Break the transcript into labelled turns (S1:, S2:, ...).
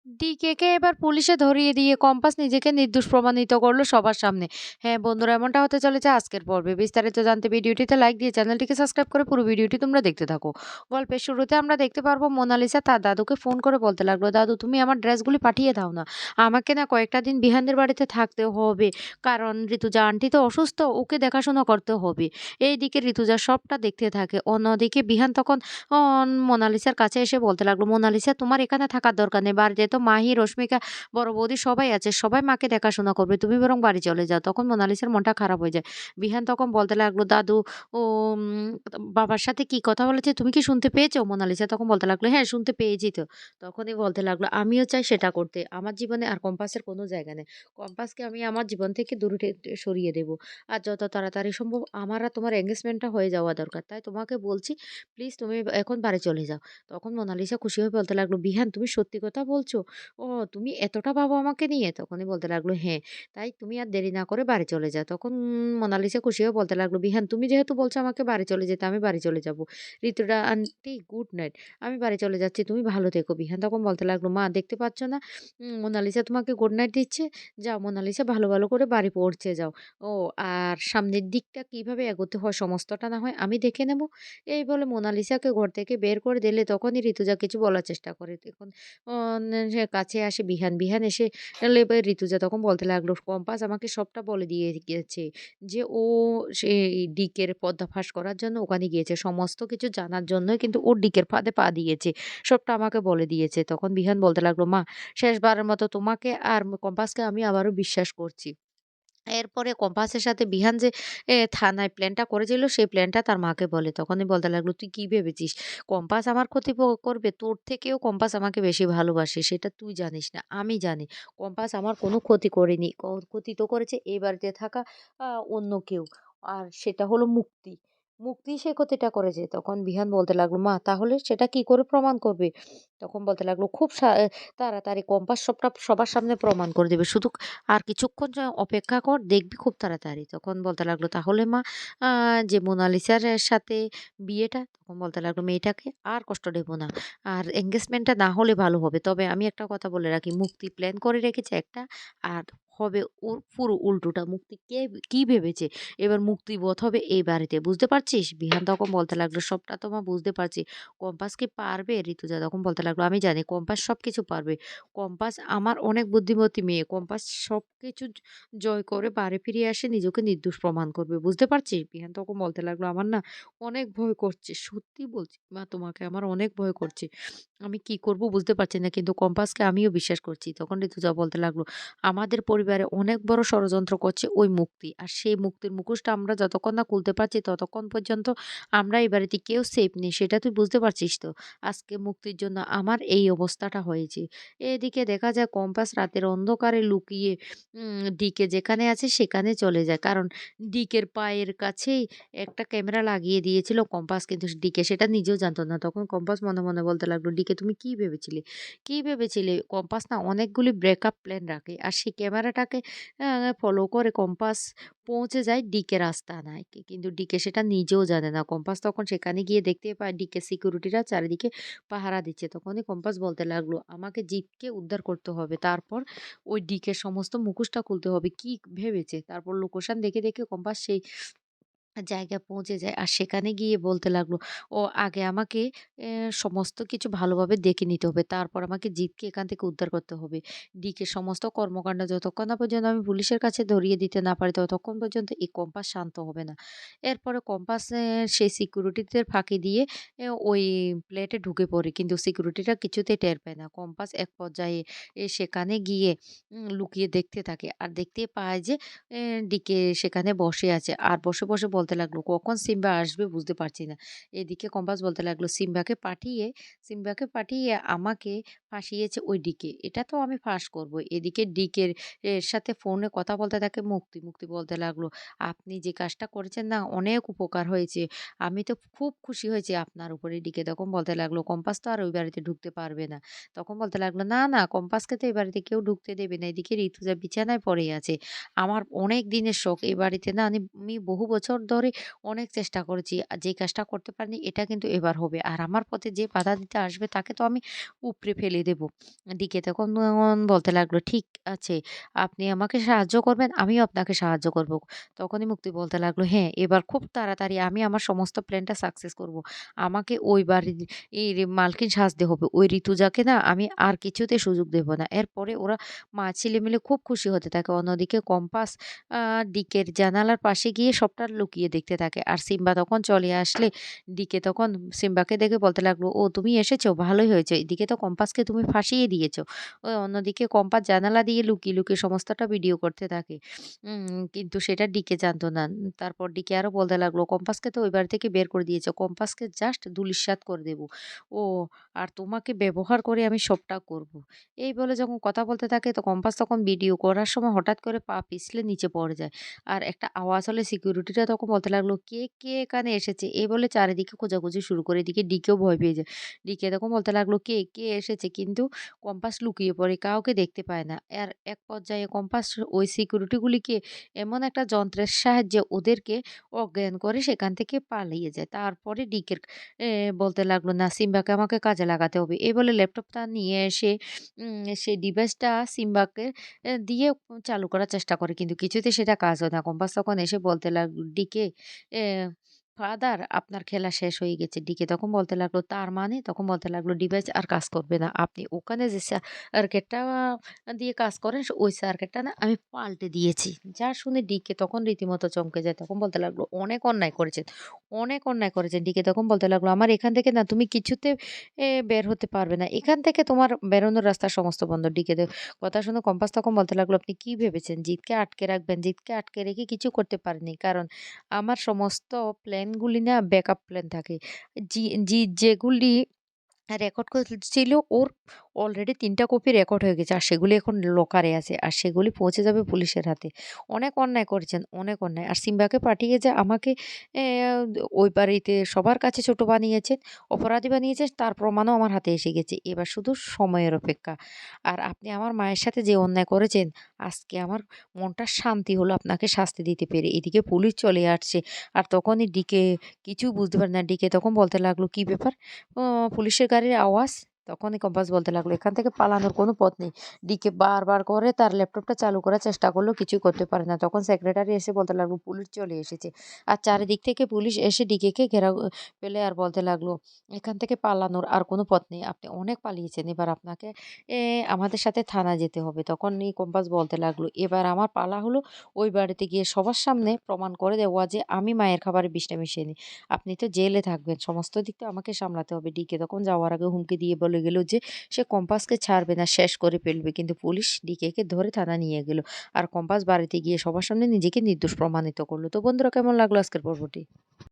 S1: ডিকেকে এবার পুলিশে ধরিয়ে দিয়ে কম্পাস নিজেকে নির্দোষ প্রমাণিত করলো সবার সামনে। হ্যাঁ বন্ধুরা, এমনটা হতে চলেছে আজকের পর্বে। বিস্তারিত জানতে ভিডিওটিতে লাইক দিয়ে চ্যানেলটিকে সাবস্ক্রাইব করে পুরো ভিডিওটি তোমরা দেখতে থাকো। গল্পের শুরুতে আমরা দেখতে পারবো মোনালিসা তার দাদুকে ফোন করে বলতে লাগলো, দাদু তুমি আমার ড্রেসগুলি পাঠিয়ে দাও না, আমাকে না কয়েকটা দিন বিহানদের বাড়িতে থাকতে হবে, কারণ ঋতুজা আন্টি তো অসুস্থ, ওকে দেখাশোনা করতে হবে। এইদিকে ঋতুজা সবটা দেখতে থাকে, অন্যদিকে বিহান তখন মোনালিসার কাছে এসে বলতে লাগলো, মোনালিসা তোমার এখানে থাকার দরকার নেই, বাড়িতে তো মাহি, রশ্মিকা, বড় বৌদি সবাই আছে, সবাই মাকে দেখাশোনা করবে, তুমি বরং বাড়ি চলে যাও। তখন মোনালিসার মনটা খারাপ হয়ে যায়। বিহান তখন বলতে লাগলো, দাদু ও বাবার সাথে কি কথা বলেছে তুমি কি শুনতে পেয়েছো? মোনালিসা তখন বলতে লাগলো, হ্যাঁ শুনতে পেয়েছি তো। তখনই বলতে লাগলো, আমিও চাই সেটা করতে, আমার জীবনে আর কম্পাসের কোনো জায়গা নেই, কম্পাসকে আমি আমার জীবন থেকে দূরে সরিয়ে দেবো, আর যত তাড়াতাড়ি সম্ভব আমার আর তোমার এঙ্গেজমেন্টটা হয়ে যাওয়া দরকার, তাই তোমাকে বলছি প্লিজ তুমি এখন বাড়ি চলে যাও। তখন মোনালিসা খুশি হয়ে বলতে লাগলো, বিহান তুমি সত্যি কথা বলছো? ও তুমি এতটা ভাবো আমাকে নিয়ে? তখনই বলতে লাগলো, হ্যাঁ, তাই তুমি আর দেরি না করে বাড়ি চলে যাও। তখন মোনালিসা খুশি হয়ে বলতে লাগলো, বিহান তুমি যেহেতু বলছো আমাকে বাড়ি চলে যেতে, আমি বাড়ি চলে যাবো। ঋতুরা আন্টি গুড নাইট, আমি বাড়ি চলে যাচ্ছি, তুমি ভালো থেকো। বিহান তখন বলতে লাগলো, মা দেখতে পাচ্ছ না মোনালিসা তোমাকে গুড নাইট দিচ্ছে, যাও মোনালিসা ভালো ভালো করে বাড়ি পৌঁছে যাও। ও আর সামনের দিকটা কিভাবে এগোতে হয় সমস্তটা না হয় আমি দেখে নেব। এই বলে মোনালিসাকে ঘর থেকে বের করে দিলে তখনই ঋতুজা কিছু বলার চেষ্টা করে। তখন সে কাছে আসে বিহান। বিহান এসে এবার ঋতুজা তখন বলতে লাগলো, কম্পাস আমাকে সবটা বলে দিয়ে গিয়েছে যে ও সেই ডিকের পর্দাফাঁস করার জন্য ওখানে গিয়েছে। সমস্ত কিছু জানার জন্যই কিন্তু ও ডিকের ফাঁদে পা দিয়েছে। সবটা আমাকে বলে দিয়েছে। তখন বিহান বলতে লাগলো, মা শেষবারের মতো তোমাকে আর কম্পাসকে আমি আবারও বিশ্বাস করছি। এরপরে কম্পাসের সাথে বিহান যে থানায় প্ল্যানটা করেছিল সেই প্ল্যানটা তার মাকে বলে। তখনই বলতে লাগলো, "তুই কি ভেবেছিস? কম্পাস আমার ক্ষতি করবে? তোর থেকেও কম্পাস আমাকে বেশি ভালোবাসে। সেটা তুই জানিস না, আমি জানি। কম্পাস আমার কোনো ক্ষতি করেনি। ক্ষতি তো করেছে এই বাড়িতে থাকা আ অন্য কেউ। আর সেটা হলো মুক্তি। মুক্তি সে ক্ষতিটা করেছে।" তখন বিহান বলতে লাগলো, "মা তাহলে সেটা কি করে প্রমাণ করবে?" তখন বলতে লাগলো, "খুব তাড়াতাড়ি কম্পাস সবটা সবার সামনে প্রমাণ করে দেবে। শুধু আর কিছুক্ষণ অপেক্ষা কর, দেখবি খুব তাড়াতাড়ি।" তখন বলতে লাগলো, "তাহলে মা আ যে মোনালিসার সাথে বিয়েটা?" তখন বলতে লাগলো, "মেয়েটাকে আর কষ্ট দেব না। আর এনগেজমেন্টটা না হলে ভালো হবে। তবে আমি একটা কথা বলে রাখি, মুক্তি প্ল্যান করে রেখেছে একটা, আর হবে ওর পুরো উল্টোটা। মুক্তি কি ভেবেছে? এবার মুক্তি বধ হবে এই বাড়িতে। বুঝতে পারছিস?" বিহান তখন বলতে লাগলো, "সবটা তো মা বুঝতে পারছি। কম্পাস কি পারবে?" ঋতুজা তখন বলতে লাগলো, "আমি জানি কম্পাস সবকিছু পারবে। কম্পাস আমার অনেক বুদ্ধিমতী মেয়ে। কম্পাস সবকিছু জয় করে বাড়ি ফিরে আসে নিজেকে নির্দোষ প্রমাণ করবে। বুঝতে পারছিস?" বিহান তখন বলতে লাগলো, "আমার না অনেক ভয় করছে। সত্যি বলছি মা তোমাকে আমার অনেক ভয় করছে। আমি কি করব বুঝতে পারছি না। কিন্তু কম্পাসকে আমিও বিশ্বাস করছি।" তখন ঋতুজা বলতে লাগলো, "আমাদের পরিবারে অনেক বড় ষড়যন্ত্র করছে ওই মুক্তি। আর সেই মুক্তির মুখোশটা আমরা যতক্ষণ না খুলতে পারছি ততক্ষণ পর্যন্ত আমরা এই বাড়িতে কেউ সেফ নেই। সেটা তুই বুঝতে পারছিস তো? আজকে মুক্তির জন্য আমার এই অবস্থাটা হয়েছে।" এদিকে দেখা যায় কম্পাস রাতের অন্ধকারে লুকিয়ে ডিকে যেখানে আছে সেখানে চলে যায়। কারণ ডিকের পায়ের কাছেই একটা ক্যামেরা লাগিয়ে দিয়েছিল কম্পাস, কিন্তু ডিকে সেটা নিজেও জানত না। তখন কম্পাস মনে, মনে বলতে লাগলো, "ডিকে তুমি কি ভেবেছিলে? কি ভেবেছিলে?" কম্পাস না অনেকগুলি ব্রেকআপ প্ল্যান রাখে। আর সেই ক্যামেরাটাকে আ ফলো করে কম্পাস পৌঁছে যায় ডিকের আস্তানায়। কিন্তু ডিকে সেটা নিজেও জানে না। কম্পাস তখন সেখানে গিয়ে দেখতে পায় ডিকের সিকিউরিটিরা চারিদিকে পাহারা দিচ্ছে। তখনই কম্পাস বলতে লাগলো, "আমাকে জিতকে উদ্ধার করতে হবে। তারপর ওই ডিকের সমস্ত মুখোশটা খুলতে হবে।" কি ভেবেছে? তারপর লোকেশন দেখে, দেখে কম্পাস সেই জায়গায় পৌঁছে যায়। আর সেখানে গিয়ে বলতে লাগলো, আগে আমাকে সমস্ত কিছু ভালোভাবে দেখে নিতে হবে। তারপর আমাকে জিতকে এখান থেকে উদ্ধার করতে হবে। ডিকের সমস্ত কর্মকাণ্ড যতক্ষণ না পর্যন্ত আমি পুলিশের কাছে ধরিয়ে দিতে না পারি, ততক্ষণ পর্যন্ত এই কম্পাস শান্ত হবে না।" এরপরে কম্পাস সেই সিকিউরিটিদের ফাঁকি দিয়ে ওই প্লেটে ঢুকে পড়ে। কিন্তু সিকিউরিটিরা কিছুতেই টের পায় না। কম্পাস এক পর্যায়ে সেখানে গিয়ে লুকিয়ে দেখতে থাকে। আর দেখতে পায় যে এ ডিকে সেখানে বসে আছে। আর বসে, বসে বলতে লাগলো, "কখন সিম্বা আসবে বুঝতে পারছি না।" এদিকে কম্পাস বলতে লাগলো, "সিম্বাকে পাঠিয়ে আমাকে ফাঁসিয়েছে ওই ডিকে। এটা তো আমি ফাঁস করব।" এদিকে ডিকের সাথে ফোনে কথা বলতে থাকে মুক্তি। মুক্তি বলতে লাগলো, "আপনি যে কাজটা করেছেন না অনেক উপকার হয়েছে। আমি তো খুব খুশি হয়েছি আপনার উপরে।" ডিকে তখন বলতে লাগলো, "কম্পাস তো আর ওই বাড়িতে ঢুকতে পারবে না।" তখন বলতে লাগলো, "না, না কম্পাসকে তো এই বাড়িতে কেউ ঢুকতে দেবে না।" এদিকে ঋতুজা বিছানায় পড়ে আছে। আমার অনেক দিনের শখ এই বাড়িতে না আমি বহু বছর ধরে অনেক চেষ্টা করেছি। যে কাজটা করতে পারিনি এটা কিন্তু এবার হবে। আর আমার পথে যে বাধা দিতে আসবে তাকে তো আমি উপড়ে ফেলে বিলিয়ে দেব। ডিকে তখন বলতে লাগলো, "ঠিক আছে, আপনি আমাকে সাহায্য করবেন, আমিও আপনাকে সাহায্য করব।" তখনই মুক্তি বলতে লাগলো, "হ্যাঁ, এবার খুব তাড়াতাড়ি আমি আমার সমস্ত প্ল্যানটা সাকসেস করব। আমাকে ওই বাড়ির মালকিন সাজতে হবে। ওই ঋতুজাকে না আমি আর কিছুতে সুযোগ দেব না।" এরপরে ওরা মা ছেলে মিলে খুব খুশি হতে থাকে। অন্যদিকে কম্পাস আ ডিকের জানালার পাশে গিয়ে সবটা লুকিয়ে দেখতে থাকে। আর সিম্বা তখন চলে আসলে ডিকে তখন সিম্বাকে দেখে বলতে লাগলো, "ও তুমি এসেছো? ভালোই হয়েছে। এদিকে তো কম্পাসকে তুমি ফাঁসিয়ে দিয়েছো।" অন্যদিকে কম্পাস জানালা দিয়ে লুকিয়ে, লুকিয়ে সমস্তটা ভিডিও করতে থাকে। কিন্তু সেটা ডিকে জানতো না। তারপর ডিকে আরো বলতে লাগলো, "কম্পাসকে তো ওই বাড়ি থেকে বের করে দিয়েছো। কম্পাসকে জাস্ট ধূলিসাৎ করে দেব। ও আর তোমাকে ব্যবহার করে আমি সবটা করব।" এই বলে যখন কথা বলতে থাকে তো কম্পাস তখন ভিডিও করার সময় হঠাৎ করে পা পিছলে নিচে পড়ে যায়। আর একটা আওয়াজ হলে সিকিউরিটিরা তখন বলতে লাগলো, "কে এখানে এসেছে?" এই বলে চারিদিকে খোঁজাখুঁজি শুরু করে। এদিকে ডিকেও ভয় পেয়ে যায়। ডিকে তখন বলতে লাগলো, কে এসেছে?" কিন্তু কম্পাস লুকিয়ে পড়ে, কাউকে দেখতে পায় না। আর এক পর্যায়ে কম্পাস ওই সিকিউরিটি গুলিকে এমন একটা যন্ত্রের সাহায্যে ওদেরকে অজ্ঞান করে সেখান থেকে পালিয়ে যায়। তারপরে ডিকের এ বলতে লাগলো, "না, সিম্বাকে আমাকে কাজে লাগাতে হবে।" এই বলে ল্যাপটপটা নিয়ে এসে সেই ডিভাইসটা সিম্বাকে দিয়ে চালু করার চেষ্টা করে। কিন্তু কিছুতেই সেটা কাজ হয় না। কম্পাস তখন এসে বলতে লাগলো, "ডিকে, এ ফাদার আপনার খেলা শেষ হয়ে গেছে।" ডিকে তখন বলতে লাগলো, "তার মানে?" তখন বলতে লাগলো, "ডিভাইস আর কাজ করবে না। আপনি ওখানে যে সার্কিটটা দিয়ে কাজ করেন ওই সার্কিটটা না আমি পাল্টে দিয়েছি।" যা শুনে ডিকে তখন রীতিমতো চমকে যায়। তখন বলতে লাগলো, "অনেক অন্যায় করেছেন, অনেক অন্যায় করেছেন।" ডিকে তখন বলতে লাগলো, "আমার এখান থেকে না তুমি কিছুতে বের হতে পারবে না। এখান থেকে তোমার বেরোনোর রাস্তা সমস্ত বন্ধ।" ডিকে কথা শুনে কম্পাস তখন বলতে লাগলো, "আপনি কি ভেবেছেন জিতকে আটকে রাখবেন? জিতকে আটকে রেখে কিছু করতে পারেননি। কারণ আমার সমস্ত প্ল্যানগুলি না ব্যাকআপ প্ল্যান থাকে। জিৎ যেগুলি রেকর্ড করেছিল ওর অলরেডি ৩ টা কপি রেকর্ড হয়ে গেছে। আর সেগুলি এখন লকারে আছে। আর সেগুলি পৌঁছে যাবে পুলিশের হাতে। অনেক অন্যায় করেছেন, অনেক অন্যায়। আর সিম্বাকে পাঠিয়ে যে আমাকে ওই বাড়িতে সবার কাছে ছোট বানিয়েছেন, অপরাধী বানিয়েছেন তার প্রমাণও আমার হাতে এসে গেছে। এবার শুধু সময়ের অপেক্ষা। আর আপনি আমার মায়ের সাথে যে অন্যায় করেছেন, আজকে আমার মনটা শান্তি হলো আপনাকে শাস্তি দিতে পেরে। এদিকে পুলিশ চলে আসছে। আর তখনই ডিকে কিছুই বুঝতে পারে না। ডিকে তখন বলতে লাগলো, "কি ব্যাপার?" ও পুলিশের গাড়ির আওয়াজ। তখনই কম্পাস বলতে লাগলো, "এখান থেকে পালানোর কোনো পথ নেই।" ডিকে বারবার করে তার ল্যাপটপটা চালু করার চেষ্টা করলেও কিছুই করতে পারে না। তখন সেক্রেটারি এসে বলতে লাগলো, "পুলিশ চলে এসেছে।" আর চারিদিক থেকে পুলিশ এসে ডিকেকে ঘেরাও পেলে আর বলতে লাগলো, "এখান থেকে পালানোর আর কোনো পথ নেই। আপনি অনেক পালিয়েছেন। এবার আপনাকে আমাদের সাথে থানায় যেতে হবে।" তখনই কম্পাস বলতে লাগলো, "এবার আমার পালা হলো ওই বাড়িতে গিয়ে সবার সামনে প্রমাণ করে দেওয়া যে আমি মায়ের খাবারে বিষটা মিশিয়ে নিই। আপনি তো জেলে থাকবেন। সমস্ত দিক তো আমাকে সামলাতে হবে।" ডিকে তখন যাওয়ার আগে হুমকি দিয়ে বলে গেল যে সে কম্পাসকে ছাড়বে না, শেষ করে ফেলবে। কিন্তু পুলিশ ডিকেকে ধরে থানা নিয়ে গেল। আর কম্পাস বাড়িতে গিয়ে সবার সামনে নিজেকে নির্দোষ প্রমাণিত করল। তো বন্ধুরা, কেমন লাগলো আজকের পর্বটি?